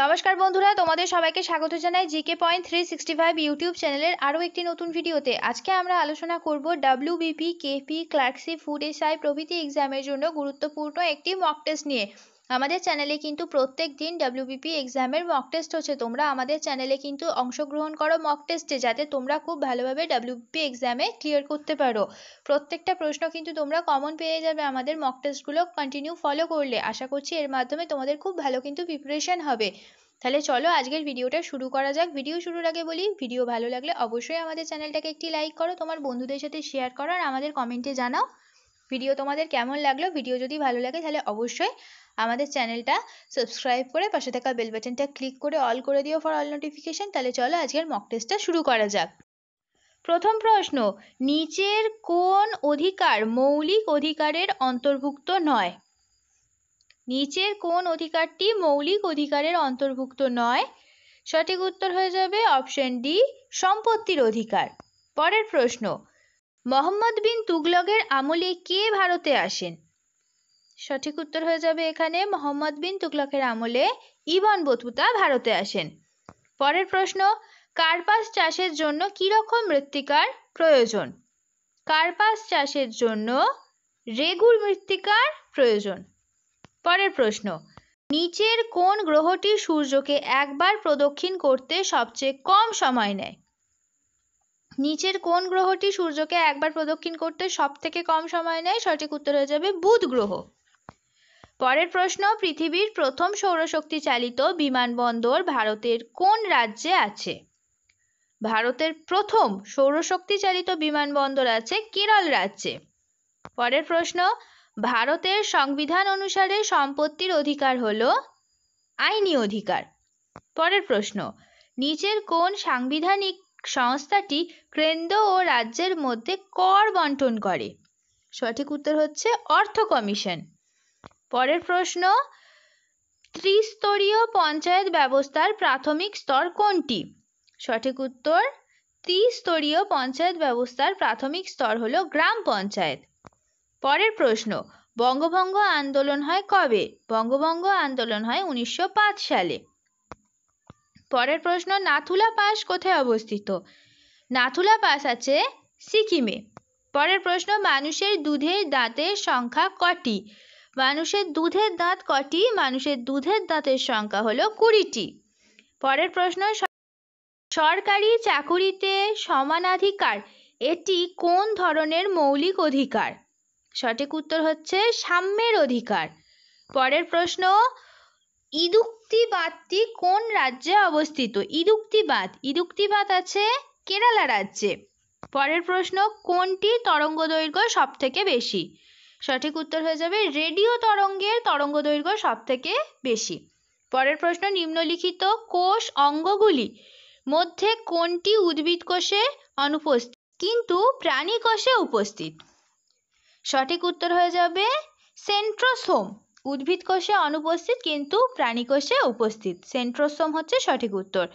নমস্কার বন্ধুরা, তোমাদের সবাইকে স্বাগত জানাই জিকে পয়েন্ট 365 ইউটিউব চ্যানেলের আরও একটি নতুন ভিডিওতে। আজকে আমরা আলোচনা করব WBP, KP, clerkship, food SI প্রভৃতি এক্সামের জন্য গুরুত্বপূর্ণ একটি মক টেস্ট নিয়ে। আমাদের চ্যানেলে কিন্তু প্রত্যেক দিন ডাব্লিউবিপি এক্সামের মক টেস্ট হচ্ছে। তোমরা আমাদের চ্যানেলে কিন্তু অংশগ্রহণ করো মক টেস্টে, যাতে তোমরা খুব ভালোভাবে ডাব্লিউবিপি এক্সামে ক্লিয়ার করতে পারো। প্রত্যেকটা প্রশ্ন কিন্তু তোমরা কমন পেয়ে যাবে আমাদের মক টেস্টগুলো কন্টিনিউ ফলো করলে। আশা করছি এর মাধ্যমে তোমাদের খুব ভালো কিন্তু প্রিপারেশন হবে। তাহলে চলো আজকের ভিডিওটা শুরু করা যাক। ভিডিও শুরুর আগে বলি, ভিডিও ভালো লাগলে অবশ্যই আমাদের চ্যানেলটাকে একটি লাইক করো, তোমার বন্ধুদের সাথে শেয়ার করো, আর আমাদের কমেন্টে জানাও ভিডিও তোমাদের কেমন লাগলো। ভিডিও যদি ভালো লাগে তাহলে অবশ্যই আমাদের চ্যানেলটা সাবস্ক্রাইব করে পাশে থাকা বেল বাটনটা ক্লিক করে অল করে দিও ফর অল নোটিফিকেশন। তাহলে চলো আজকের মক টেস্টটা শুরু করা যাক। প্রথম প্রশ্ন, নিচের কোন অধিকার মৌলিক অধিকারের অন্তর্ভুক্ত নয়? নিচের কোন অধিকারটি মৌলিক অধিকারের অন্তর্ভুক্ত নয়? সঠিক উত্তর হয়ে যাবে অপশন ডি, সম্পত্তির অধিকার। পরের প্রশ্ন, মোহাম্মদ বিন তুগলকের আমলে কে ভারতে আসেন? সঠিক উত্তর হয়ে যাবে এখানে মোহাম্মদ বিন তুগলকের আমলে ইবন বতুতা ভারতে আসেন। পরের প্রশ্ন, কার্পাস চাষের জন্য কি রকম মৃত্তিকার প্রয়োজন? কার্পাস চাষের জন্য রেগুর মৃত্তিকার প্রয়োজন। পরের প্রশ্ন, নিচের কোন গ্রহটি সূর্যকে একবার প্রদক্ষিণ করতে সবচেয়ে কম সময় নেয়? নিচের কোন গ্রহটি সূর্যকে একবার প্রদক্ষিণ করতে সবথেকে কম সময় নেয়? সঠিক উত্তর হয়ে যাবে বুধ গ্রহ। পরের প্রশ্ন, পৃথিবীর প্রথম সৌরশক্তি চালিত বিমানবন্দর ভারতের কোন রাজ্যে আছে? ভারতের প্রথম সৌরশক্তি চালিত বিমানবন্দর আছে কেরল রাজ্যে। পরের প্রশ্ন, ভারতের সংবিধান অনুসারে সম্পত্তির অধিকার হলো আইনি অধিকার। পরের প্রশ্ন, নিচের কোন সাংবিধানিক সংস্থাটি কেন্দ্র ও রাজ্যের মধ্যে কর বন্টন করে? সঠিক উত্তর হচ্ছে অর্থ কমিশন। পরের প্রশ্ন, ত্রিস্তরীয় পঞ্চায়েত ব্যবস্থার প্রাথমিক স্তর কোনটি? সঠিক উত্তর, ত্রিস্তরীয় পঞ্চায়েত ব্যবস্থার প্রাথমিক স্তর হলো গ্রাম পঞ্চায়েত। পরের প্রশ্ন, বঙ্গভঙ্গ আন্দোলন হয় কবে? বঙ্গভঙ্গ আন্দোলন হয় 1905 সালে। পরের প্রশ্ন, নাথুলা পাস কোথায় অবস্থিত? নাথুলা পাস আছে সিকিমে। পরের প্রশ্ন, মানুষের দুধের দাঁতের সংখ্যা কটি? মানুষের দুধের দাঁত কটি? মানুষের দুধের দাঁতের সংখ্যা হলো 20টি। পরের প্রশ্ন, সরকারি চাকুরিতে সমানাধিকার এটি কোন ধরনের মৌলিক অধিকার? সঠিক উত্তর হচ্ছে সাম্যের অধিকার। পরের প্রশ্ন, ইদুক্তিবাদটি কোন রাজ্যে অবস্থিত? ইদুক্তিবাদ আছে কেরালা রাজ্যে। পরের প্রশ্ন, কোনটি তরঙ্গ দৈর্ঘ্য সব থেকে বেশি? সঠিক উত্তর হয়ে যাবে রেডিও তরঙ্গের তরঙ্গ দৈর্ঘ্য সব থেকে বেশি। পরের প্রশ্ন, নিম্নলিখিত কোষ অঙ্গগুলি মধ্যে কোনটি উদ্ভিদ কোষে অনুপস্থিত কিন্তু প্রাণী কোষে উপস্থিত? সঠিক উত্তর হয়ে যাবে সেন্ট্রোসোম। উদ্ভিদ কোষে অনুপস্থিত কিন্তু প্রাণী কোষে উপস্থিত। সেন্ট্রোসোম হচ্ছে সঠিক উত্তর।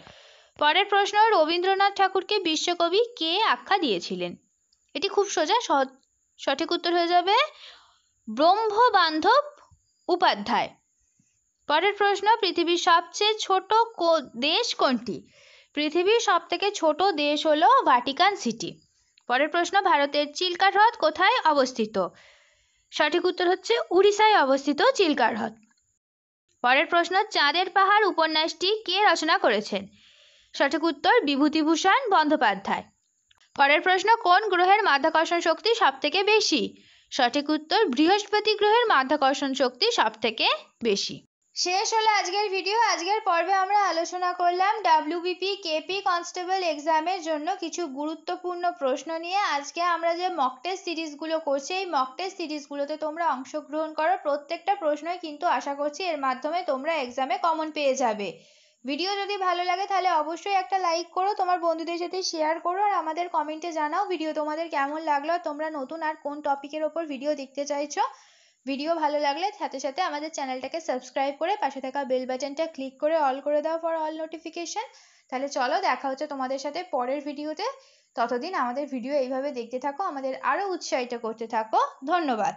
পরের প্রশ্ন, রবীন্দ্রনাথ ঠাকুরকে বিশ্বকবি কে আখ্যা দিয়েছিলেন? এটি খুব সোজা, সঠিক উত্তর হয়ে যাবে ব্রহ্মবান্ধব উপাধ্যায়। পরের প্রশ্ন, পৃথিবীর সবচেয়ে ছোট দেশ কোনটি? পৃথিবীর সব থেকে ছোট দেশ হলো ভাটিকান সিটি। পরের প্রশ্ন, ভারতের চিল্কা হ্রদ কোথায় অবস্থিত? সঠিক উত্তর হচ্ছে উড়িষ্যায় অবস্থিত চিল্কা হ্রদ। পরের প্রশ্ন, চাঁদের পাহাড় উপন্যাসটি কে রচনা করেছেন? সঠিক উত্তর বিভূতিভূষণ বন্দ্যোপাধ্যায়। পরের প্রশ্ন, কোন গ্রহের মাধ্যাকর্ষণ শক্তি সব থেকে বেশি? সঠিক উত্তর বৃহস্পতি গ্রহের মাধ্যাকর্ষণ শক্তি সব থেকে বেশি। শেষ হলো আজকের ভিডিও। আজকের পর্বে আমরা আলোচনা করলাম ডাব্লিউবিপি, কেপি কনস্টেবল এক্সামের জন্য কিছু গুরুত্বপূর্ণ প্রশ্ন নিয়ে। আজকে আমরা যে মক টেস্ট সিরিজগুলো করছি, এই মক টেস্ট সিরিজগুলোতে তোমরা অংশগ্রহণ করো। প্রত্যেকটা প্রশ্নই কিন্তু আশা করছি এর মাধ্যমে তোমরা এক্সামে কমন পেয়ে যাবে। ভিডিও যদি ভালো লাগে তাহলে অবশ্যই একটা লাইক করো, তোমার বন্ধুদের সাথে শেয়ার করো, আর আমাদের কমেন্টে জানাও ভিডিও তোমাদের কেমন লাগলো, তোমরা নতুন আর কোন টপিকের ওপর ভিডিও দেখতে চাইছো। ভিডিও ভালো লাগলে সাথে সাথে আমাদের চ্যানেলটাকে সাবস্ক্রাইব করে পাশে থাকা বেল বাটনটা ক্লিক করে অল করে দাও ফর অল নোটিফিকেশন। তাহলে চলো দেখা হচ্ছে তোমাদের সাথে পরের ভিডিওতে। ততদিন আমাদের ভিডিও এইভাবে দেখতে থাকো, আমাদের আরও উৎসাহিত করতে থাকো। ধন্যবাদ।